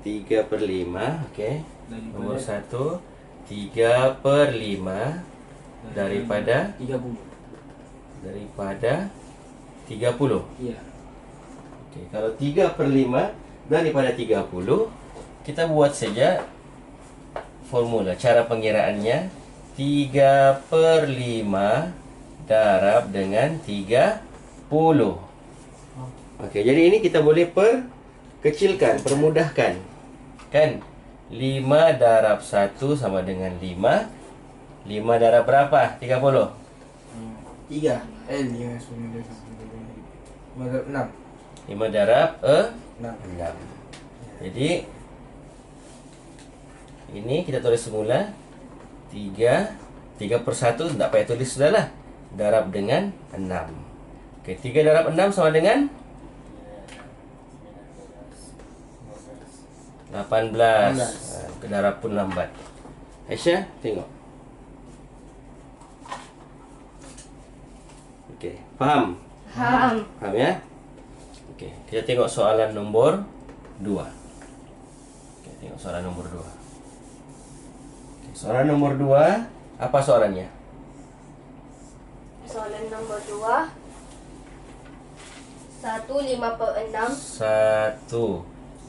3/5. Okey. Nombor 1 3/5 daripada 30. Daripada 30. Ya. Okey, kalau 3/5 daripada 30, kita buat saja formula. Cara pengiraannya 3/5 darab dengan 30. Okey, jadi ini kita boleh perkecilkan, permudahkan. Kan? 5 darab 1 sama dengan 5. 5 darab berapa? 30. 3. 6. 5 darab 6. 6. Jadi ini kita tulis semula 3/1 tak payah tulis sudahlah. Darab dengan 6. Okey, 3 darab 6 sama dengan 18. Darab pun lambat. Aisyah, tengok. Okey, faham? Faham. Faham ya? Okey, kita tengok soalan nombor 2. Okey, tengok soalan nombor 2. Okey, soalan nombor 2, apa soalannya? Soalan nombor 2. 1/5/6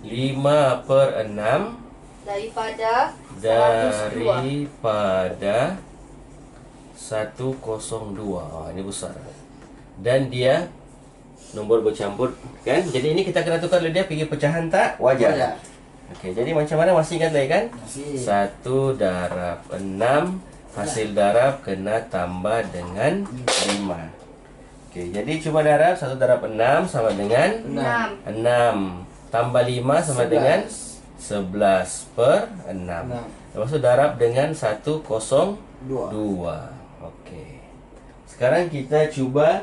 1/5/6 daripada 102. daripada 102. Ini besar. Dan dia nombor bercampur, kan? Jadi ini kita kena tukar dia pergi pecahan tak wajar. Wajar. Okey, jadi macam mana, masih ingat lagi kan? Masih. 1 darab 6, hasil darab kena tambah dengan 5. Okey, jadi cuba darab 1 darab 6 sama dengan 6. 6. Tambah 5 sama dengan 11/6. Lepas tu darab dengan 102. Okey. Sekarang kita cuba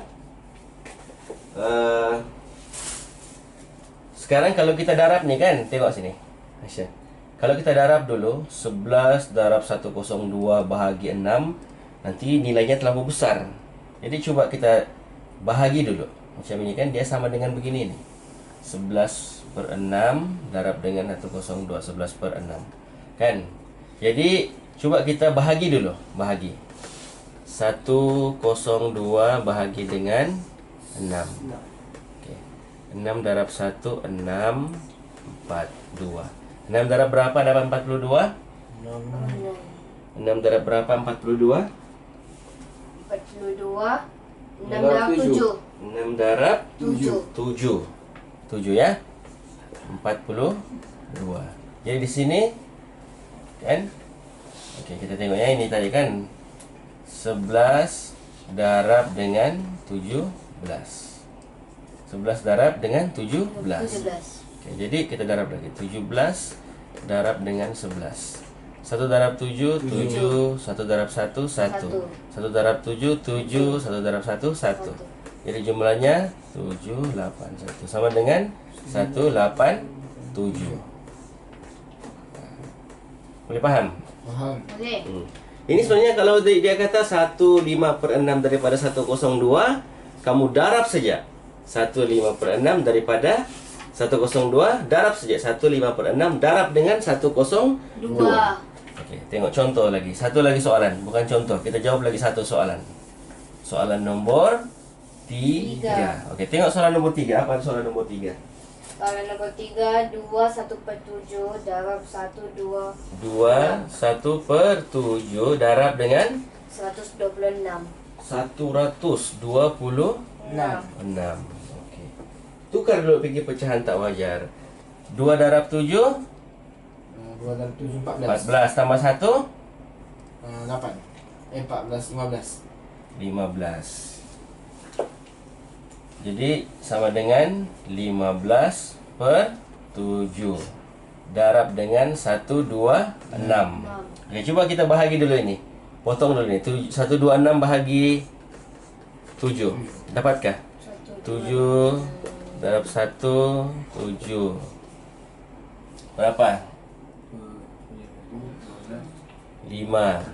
sekarang kalau kita darab ni kan, tengok sini Aisyah. Kalau kita darab dulu 11 darab 102 bahagi 6, nanti nilainya terlalu besar. Jadi cuba kita bahagi dulu. Macam ini kan, dia sama dengan begini ni. 11/6 darab dengan 102, 11/6. Kan? Jadi cuba kita bahagi dulu. Bahagi 102 bahagi dengan 6. Okey. 6 darab 1, 6, 42. 6 darab berapa dapat 42? 6 darab berapa 42? 42. 6 darab 7. 6 darab 7. 7. 7 ya. 42. Jadi di sini kan? Okey, kita tengok ya, ini tadi kan 11 darab dengan 17. 11 darab dengan 17. 17. Okey, jadi kita darab lagi. 17 darab dengan 11. 1 darab 7, 7. 1 darab 1, 1. 1 darab 7, 7. 1 darab 1, 1. Jadi jumlahnya 781 sama dengan 187. Boleh faham? Faham. Boleh. Ini sebenarnya kalau dia kata 1/5/6 daripada 102, kamu darab saja 1/5/6 daripada 102, darab saja 1/5/6 darab dengan 102. 2. Okey, tengok contoh lagi. Satu lagi soalan, bukan contoh. Kita jawab lagi satu soalan. Soalan nombor 3. Okey, tengok soalan nombor 3. Apa soalan nombor 3? Soalan nombor 3, 2 1/7 darab 1 2 2 1/7 darab dengan 126. 126. Okey. Tukar dulu pergi pecahan tak wajar. 2 darab 7 2 darab 7, 14 tambah 1 8. 14, 15. 15. Jadi sama dengan 15/7 darab dengan 126. Okey, cuba kita bahagi dulu ini. Potong dulu ni. 126 bahagi 7. Dapatkah? 7 darab 1, 7. Berapa? 5,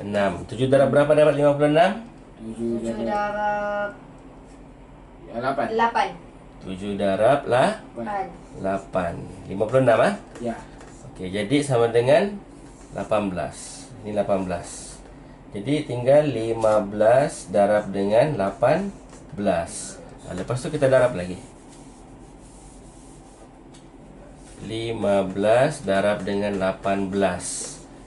6. 7 darab berapa dapat 56? 7 darab 8. 8. 7 darab lah 8. 56 ah? Ya. Okey, jadi sama dengan 18. Ini 18. Jadi tinggal 15 darab dengan 18. Lepas tu kita darab lagi. 15 darab dengan 18.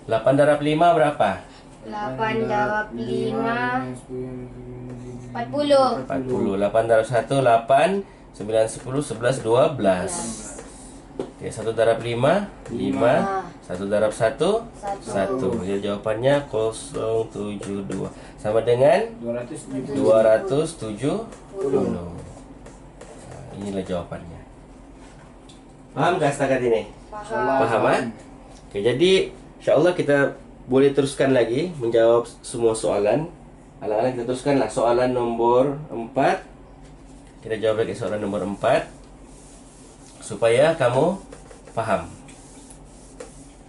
8 darab 5 berapa? 8 darab 5 40. 40. 8 darab 1 8. 9, 10, 11, 12. Okey, 1 darab 5 5. 1 darab 1 1. Jadi jawapannya 072. Sama dengan 270. Inilah jawapannya. Faham tak setakat ini? Faham kan? Okey, jadi insya-Allah kita boleh teruskan lagi menjawab semua soalan. Alang-alang kita teruskanlah soalan nombor 4. Kita jawab lagi soalan nombor 4 supaya kamu faham.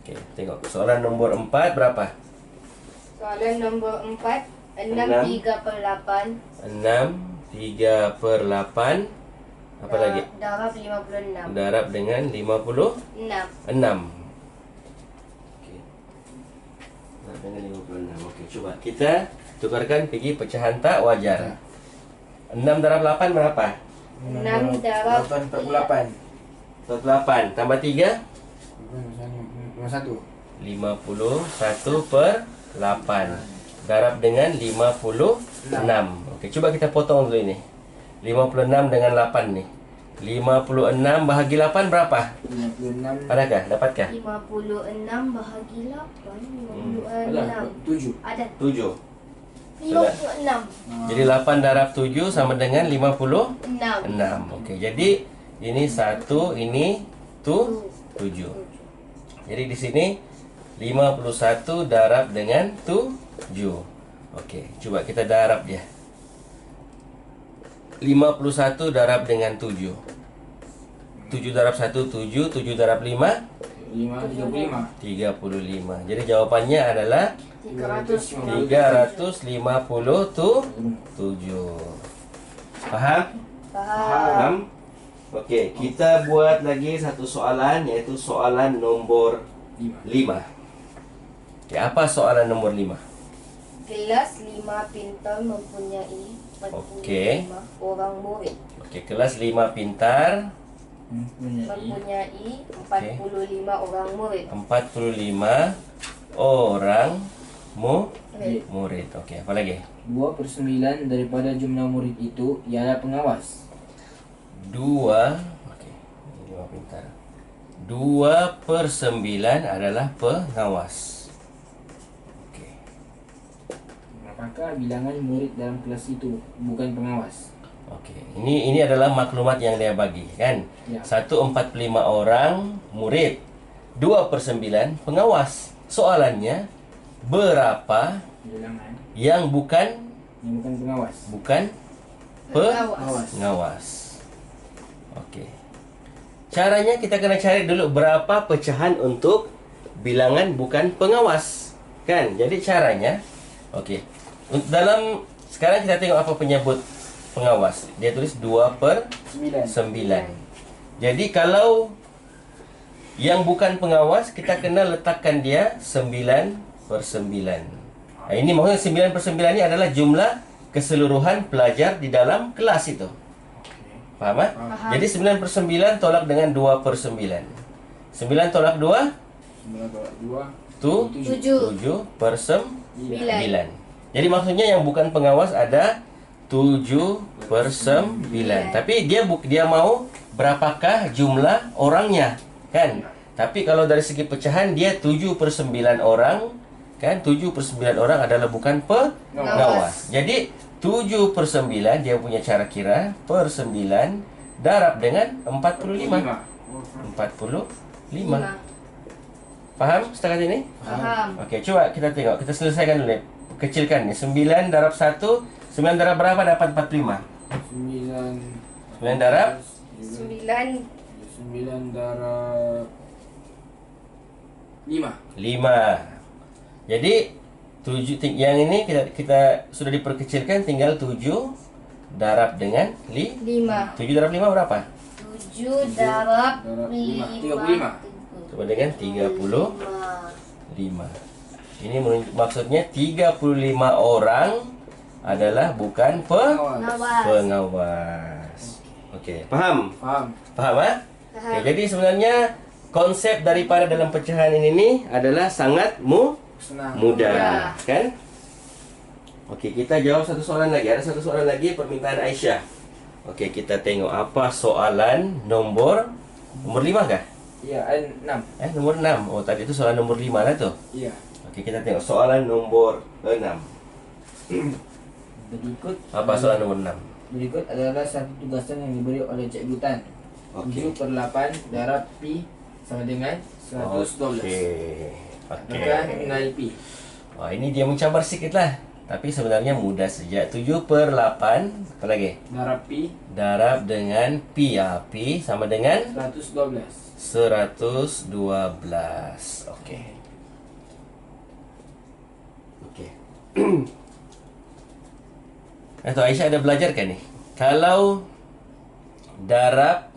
Okey, tengok soalan nombor 4 berapa? Soalan nombor 4 6 3 per 8 6 3 per 8. Apa lagi? Darab 56. Darab dengan 56. 6. Okey. Darab dengan 56. Okey, cuba kita tukarkan pergi pecahan tak wajar. 6 darab 8 berapa? 6 darab 48. 48 tambah 3 51. 51 per 8. Darab dengan 56. Okey, cuba kita potong dulu ini. 56 dengan 8 ni. 56 bahagi 8 berapa? 56. Adakah? Dapatkah? 56 bahagi 8 56. 7. Ada 7. 56. Jadi 8 darab 7 sama dengan 56. 6. Okey, jadi ini 1, ini 7. Jadi di sini 51 darab dengan 7. Okey, coba kita darab dia. 51 darab dengan 7. 7 darab 1 7, 7 darab 5 35. 35. Jadi jawapannya adalah 300. 357. Faham? Faham. Okey, kita buat lagi satu soalan, iaitu soalan nombor 5. Okey, apa soalan nombor 5? Kelas 5 pintar mempunyai 45 orang murid. Okey, kelas 5 pintar Mempunyai 45 orang murid. 45 orang murid. Okey, apa lagi? 2/9 daripada jumlah murid itu ialah pengawas. 2. Okey, ini 5 pintar. 2/9 adalah pengawas. Okey. Apakah bilangan murid dalam kelas itu bukan pengawas? Okey, ini adalah maklumat yang dia bagi, kan? Ya. 145 orang murid, 2/9 pengawas. Soalannya, berapa Bilangan yang bukan pengawas. pengawas? Okey. Caranya kita kena cari dulu berapa pecahan untuk bilangan bukan pengawas, kan? Jadi caranya, okey. Dalam sekarang kita tengok apa penyebut pengawas. Dia tulis 2/9. Jadi kalau yang bukan pengawas, kita kena letakkan dia 9/9. Ini maksudnya 9/9 ni adalah jumlah keseluruhan pelajar di dalam kelas itu. Faham tak? Faham. Jadi 9/9 tolak dengan 2/9. 9 tolak 2 7. 7/9. Jadi maksudnya yang bukan pengawas ada 7/9. Tapi dia mau berapakah jumlah orangnya, kan? Tapi kalau dari segi pecahan dia 7/9 orang, kan? 7/9 orang adalah bukan pengawas. Jadi 7/9 dia punya cara kira per 9 darab dengan 45. 45. Faham setakat ini? Faham. Okey, cuba kita tengok. Kita selesaikan dulu. Kecilkan ni. 9 darab 1. 9 darab berapa dapat 45? 9 darab 9 darab 5. 5. Jadi 7 yang ini kita sudah diperkecilkan tinggal 7 darab dengan 5. 7 darab 5 berapa? 7 darab darab 5. 35. Coba dengan 35. Ini maksudnya 35 orang adalah bukan Nawas. pengawas. Okey, faham? Faham. Faham ah? Okey, jadi sebenarnya konsep daripada dalam pecahan ini nih adalah sangat Senang. mudah, kan? Okey, kita jawab satu soalan lagi. Ada satu soalan lagi permintaan Aisyah. Okey, kita tengok apa soalan nomor 5 kah? Ya, 6. Nomor 6. Oh, tadi itu soalan nomor 5 lah tu. Ya. Okey, kita tengok soalan nomor 6. Berikut Apa soalan nomor 6? Berikut adalah satu tugasan yang diberi oleh Cikgu Tan. Okey. 7/8 darab Pi sama dengan 112. Okey. Apakah nilai Pi? Oh, ini dia mencabar sikit lah. Tapi sebenarnya mudah saja. 7/8. Apa lagi? Darab Pi Darab dengan Pi. Pi sama dengan 112. 112. Okey. Okey. Atau Aisyah ada belajar kan ni? Kalau darab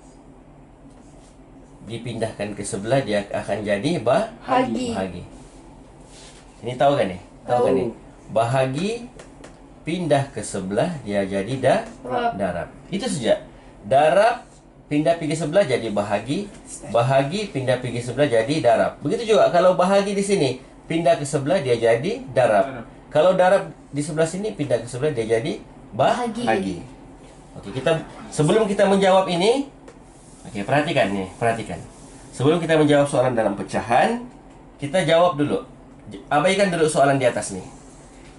dipindahkan ke sebelah, dia akan jadi Bahagi. bahagi. Ini tahu kan ni? Tahu kan ni? Bahagi pindah ke sebelah, dia jadi darab. Itu saja. Darab pindah pergi sebelah jadi bahagi. Bahagi pindah pergi sebelah jadi darab. Begitu juga kalau bahagi di sini pindah ke sebelah, dia jadi darab. Kalau darab di sebelah sini pindah ke sebelah, dia jadi bahagi. Okey, sebelum kita menjawab ini, okey, perhatikan ni, perhatikan. Sebelum kita menjawab soalan dalam pecahan, kita jawab dulu. Abaikan dulu soalan di atas ni.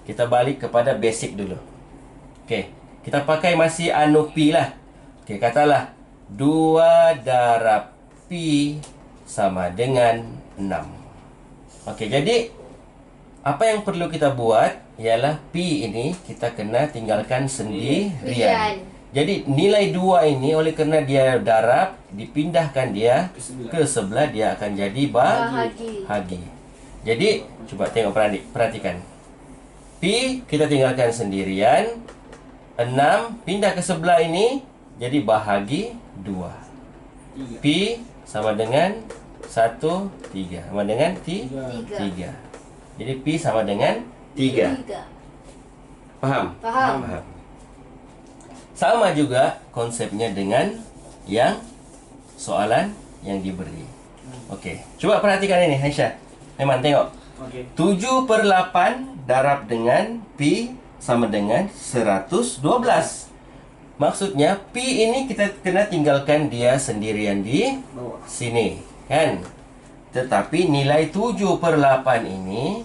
Kita balik kepada basic dulu. Okey, kita pakai masih anu pi lah. Okey, katalah 2 darab pi sama dengan 6. Okey, jadi apa yang perlu kita buat ialah pi ini kita kena tinggalkan sendirian. Jadi nilai 2 ini oleh kerana dia darab, dipindahkan dia ke sebelah, dia akan jadi bahagi. Jadi cuba tengok, perhatikan. Pi kita tinggalkan sendirian. 6 pindah ke sebelah ini jadi bahagi 2. Pi sama dengan 1, 3. Sama dengan 3. Jadi Pi sama dengan 3. Faham? Faham. Sama juga konsepnya dengan yang soalan yang diberi. Okey, cuba perhatikan ini Aisyah. Memang tengok. Okey. 7/8 darab dengan Pi sama dengan 112. Maksudnya Pi ini kita kena tinggalkan dia sendirian di Bawah. sini, kan? Tetapi nilai 7/8 ini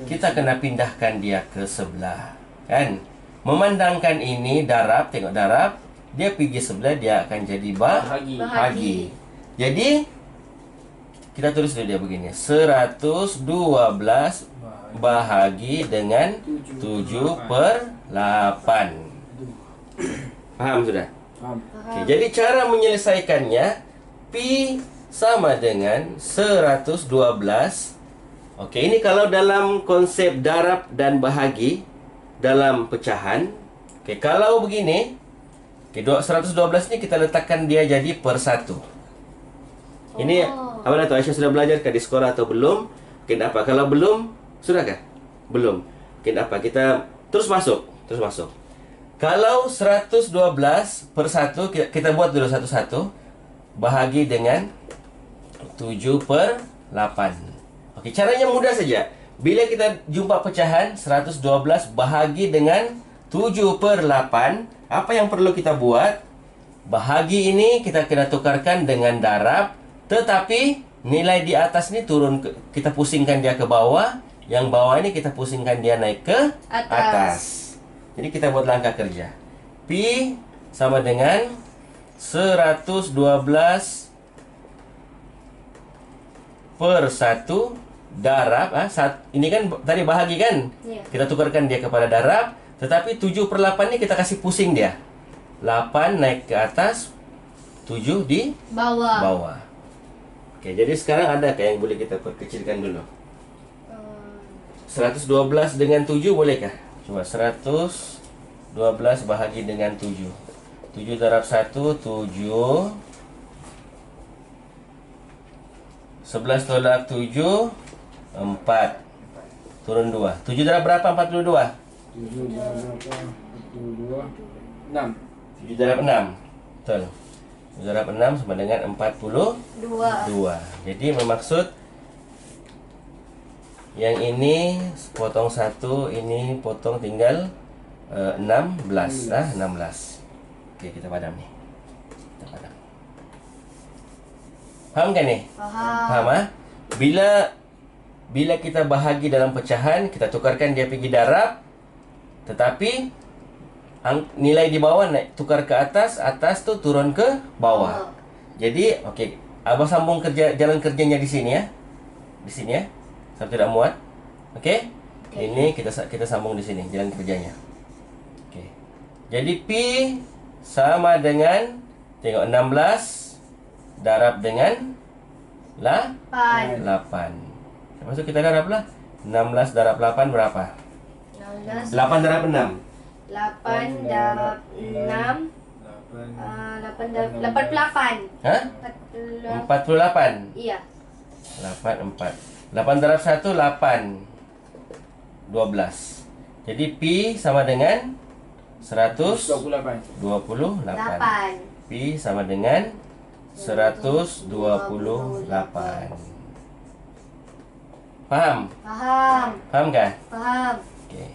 kita kena pindahkan dia ke sebelah, kan? Memandangkan ini darab, tengok darab, dia pergi sebelah, dia akan jadi bahagi. Jadi kita tulis dulu dia begini. 112 bahagi dengan 7/8. Faham sudah? Faham. Okey, jadi cara menyelesaikannya, Pi sama dengan 112. Okey, ini kalau dalam konsep darab dan bahagi dalam pecahan. Okey, kalau begini, okey, 112 ni kita letakkan dia jadi per 1. Ini apa dah tu, Aisyah sudah belajar ke di sekolah atau belum? Mungkin apa? Kalau belum, sudahkah? Belum. Mungkin apa? Kita terus masuk. Kalau 112 per 1, kita buat dulu satu-satu. Bahagi dengan 7/8. Okey, caranya mudah saja. Bila kita jumpa pecahan 112 bahagi dengan 7/8, apa yang perlu kita buat? Bahagi ini kita kena tukarkan dengan darab, tetapi nilai di atas ni turun kita pusingkan dia ke bawah, yang bawah ini kita pusingkan dia naik ke atas. Jadi kita buat langkah kerja. Pi sama dengan 112 per 1 darab. Ini kan tadi bahagi kan? Ya. Kita tukarkan dia kepada darab. Tetapi 7/8 ni kita kasih pusing dia. 8 naik ke atas, 7 di bawah. Okey, jadi sekarang ada yang boleh kita perkecilkan dulu? 112 dengan 7 bolehkah? Coba 112 12 bahagi dengan 7. 7 darab 1, 7. 11 tolak 7, 4. Turun 2. 7 darab berapa? 42. 7 darab berapa? 42. 6. 7 darab 6. Betul. 7 darab 6 sama dengan 42. Jadi bermaksud yang ini potong 1, ini potong tinggal 16. 16. Oke, kita padam nih. Kita padam. Faham kan nih? Faham ah? Bila kita bahagi dalam pecahan, kita tukarkan dia pergi darab. Tetapi nilai di bawah naik tukar ke atas, atas tu turun ke bawah. Jadi, okey, abang sambung jalan kerjanya di sini ya. Di sini ya. Sampai tidak muat. Okey? Ini kita sambung di sini jalan kerjanya. Okey. Jadi P sama dengan, tengok, 16 darab dengan 8. Lepas tu kita darab lah. 16 darab 8 berapa? 8 darab 6. 8 darab 6. 88. Hah? 48. Iya. 8 darab 1, 8. 12. Jadi P sama dengan 128. 8. P sama dengan 128. Faham? Faham. Faham kah? Faham. Okey.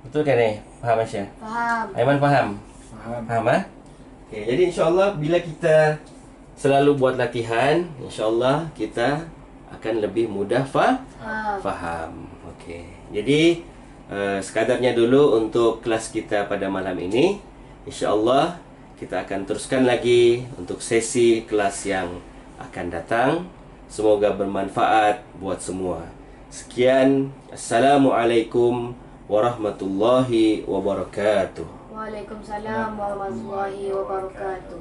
Betul kan ni? Faham Aisyah? Faham. Aiman faham? Faham. Faham ah? Okey, jadi insya-Allah bila kita selalu buat latihan, insya-Allah kita akan lebih mudah faham. Okey. Jadi sekadarnya dulu untuk kelas kita pada malam ini. Insya-Allah kita akan teruskan lagi untuk sesi kelas yang akan datang. Semoga bermanfaat buat semua. Sekian, Assalamualaikum warahmatullahi wabarakatuh. Waalaikumsalam warahmatullahi wabarakatuh.